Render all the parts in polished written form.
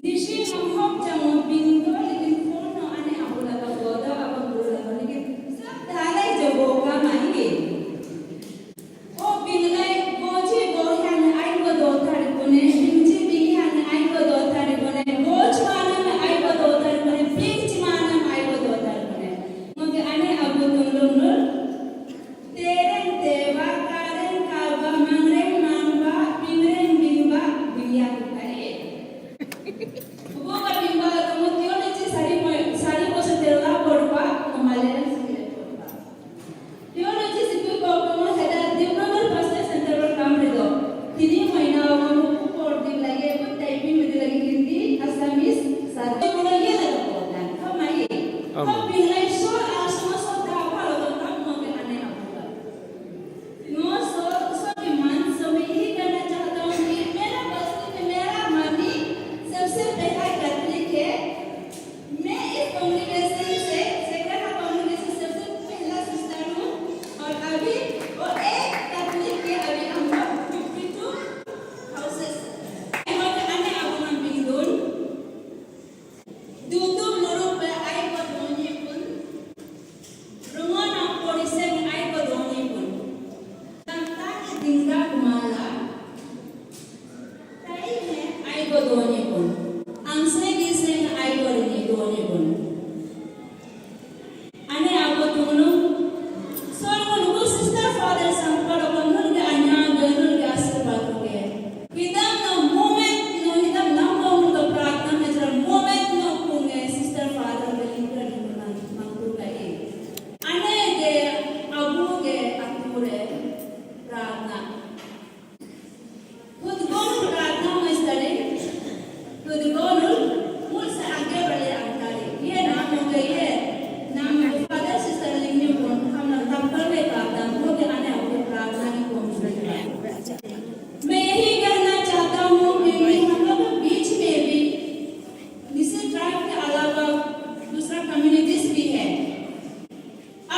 Dishi hamhok jango bingo lekin kono ane abula ka boda abang boda lekin sab dalai jabo ka mai o binglai goji gohan ai go do thari kone binji bihan ai go do thari kone goj mana ai go do thari kone binji mana ai go do thari kone mage ane abu tunglung tereng dewa karen kalba mangreng mangba bingreng bingba biya kare वो बिंबा तुम क्यों नहीं सारी को से तेरा पड़वा हमारे से पड़वा क्यों नहीं सिक्योर को हेडा दिवनगर पासे सेंटर पर काम रे दो तीन महीना वो कोड दिन लगे वो टाइपिंग में लगे हिंदी असमीज सारे को ये लगा बोलता है हम आइए हम बिंगलाई सो आसमा सो धावा लो तो हम मगे आने आऊंगा नो सो के मन सो मैं यही करना चाहता हूं कि मेरा बस्ती में मेरा मनी सबसे पहला कैथोलिक है मैं इस कांग्रेगेशन से सेक्रेटरी कांग्रेगेशन सबसे पहला सिस्टर हूं और अभी वो एक कैथोलिक के अभी हम लोग 52 हाउसेस हम आने अब हम बिंदुन दूदू लोरो पे आई को दोनी पुन रुंगना पोलिसे में आई को दोनी पुन तंता के दिंगा कुमाला ताई में आई को दोनी पुन angse giseng ai boleh doane pun ane aku tunggu soalnya nunggu sister father sampai orang nunggu anya nunggu asal ke kita no moment no kita nama nunggu pratna macam moment no punge sister father belingkar nunggu mampu lagi ane ke abu ke akure pratna खुद को प्रार्थना में study खुद को मूल से आगे बढ़े अंकारी ये नाम हो गई है नाम फादर सिस्टर लिंगनी को हम तंपर में प्रार्थना को के आने अपने प्रार्थना की कोशिश करें मैं यही कहना चाहता हूँ कि हम लोग बीच में भी इसी ट्राइब के अलावा दूसरा कम्युनिटीज भी है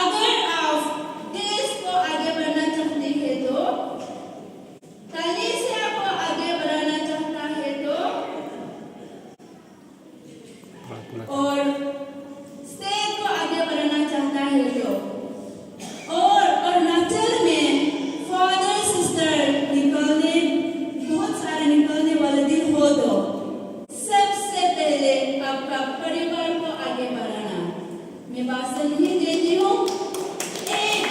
अगर आप देश को आगे बढ़ना चाहते हैं तो कलीसिया को आगे बढ़ाना चाहता है तो और स्टेट को आगे बढ़ाना चाहता है तो और अरुणाचल में फादर सिस्टर निकलने बहुत सारे निकलने वाले दिन हो तो सबसे पहले आपका परिवार को आगे बढ़ाना मैं भाषण नहीं देती हूँ एक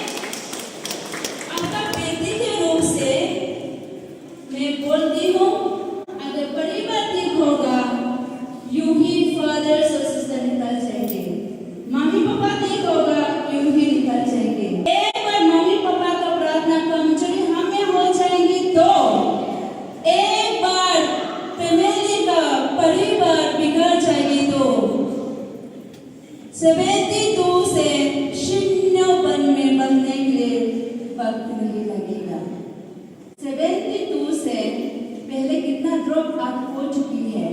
आपका बेटी के रूप से मैं बोलती हूँ अगर परिवार ठीक होगा यूं ही फादर्स और सिस्टर निकल जाएंगे मम्मी पापा ठीक होगा यूं ही निकल जाएंगे एक बार मम्मी पापा का प्रार्थना कमजोरी हमें हो जाएंगी तो एक बार फैमिली का परिवार बिगड़ जाएगी तो 72 से शून्यपन में बनने के लिए वक्त नहीं लगेगा 72 से पहले कितना ड्रॉप आउट हो चुकी है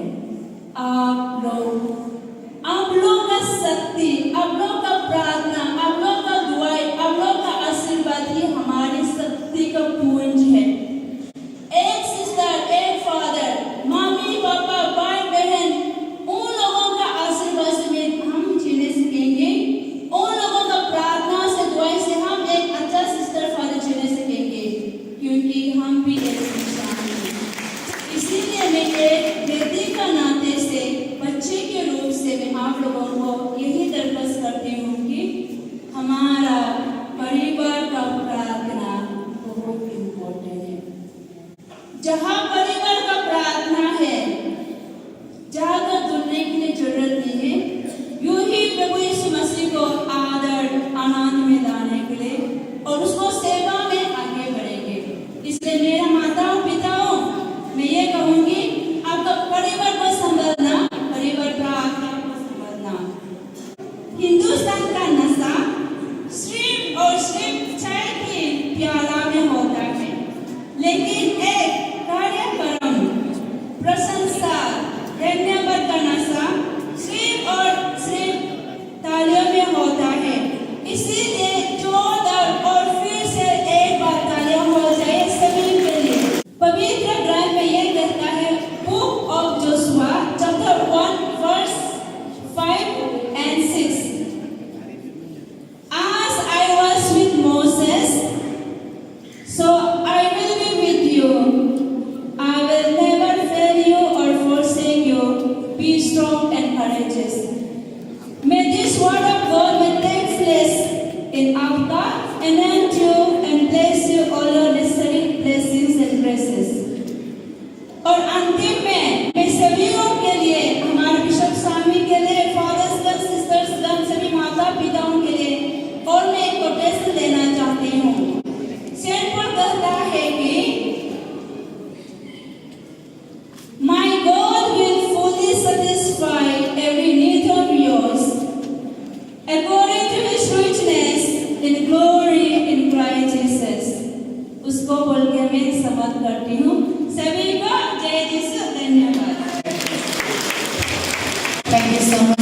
आप लोग का शक्ति आप लोग का प्रार्थना आप लोग का दुआएं आप लोग का आशीर्वाद ही हमारी शक्ति का पूंज है एक सिस्टर एक फादर मम्मी पापा भाई बहन उन लोगों का आशीर्वाद से हम जीने सकेंगे उन लोगों का प्रार्थना से दुआएं से हम एक अच्छा सिस्टर फादर जीने सकेंगे क्योंकि हम भी एक इंसान हैं इसीलिए मैं एक बेटी का नाते से बच्चे के रूप से मैं आप लोगों को यही दरख्वास्त करती हूँ कि हमारा परिवार का प्रार्थना बहुत इम्पोर्टेंट है जहाँ परिवार का प्रार्थना है जहाँ का ढूंढने के लिए जरूरत नहीं है यूं ही प्रभु यीशु मसीह को आदर आनंद में लाने के लिए और उसको सेवा में आगे बढ़ेंगे इसलिए मेरा माताओं पिताओं मैं ये कहूँगी आपका परिवार को संभालना परिवार प्रार्थना को संभालना हिंदुस्तान का नशा सिर्फ और सिर्फ चाय की प्याला में होता है लेकिन एक कार्य अंतिम में मैं सभी लोग के लिए, हमारे बिशप स्वामी के लिए, फादर्स गण, सिस्टर्स गण, सभी माता पिताओं के लिए और मैं एक कोटेशन देना चाहती हूँ। सेंट पॉल कहता है कि My God will fully satisfy every need of yours according to His richness in glory in Christ Jesus. उसको बोल के मैं समाप्त करती हूँ। सभी को जय यीशु, धन्यवाद। Thank you so much.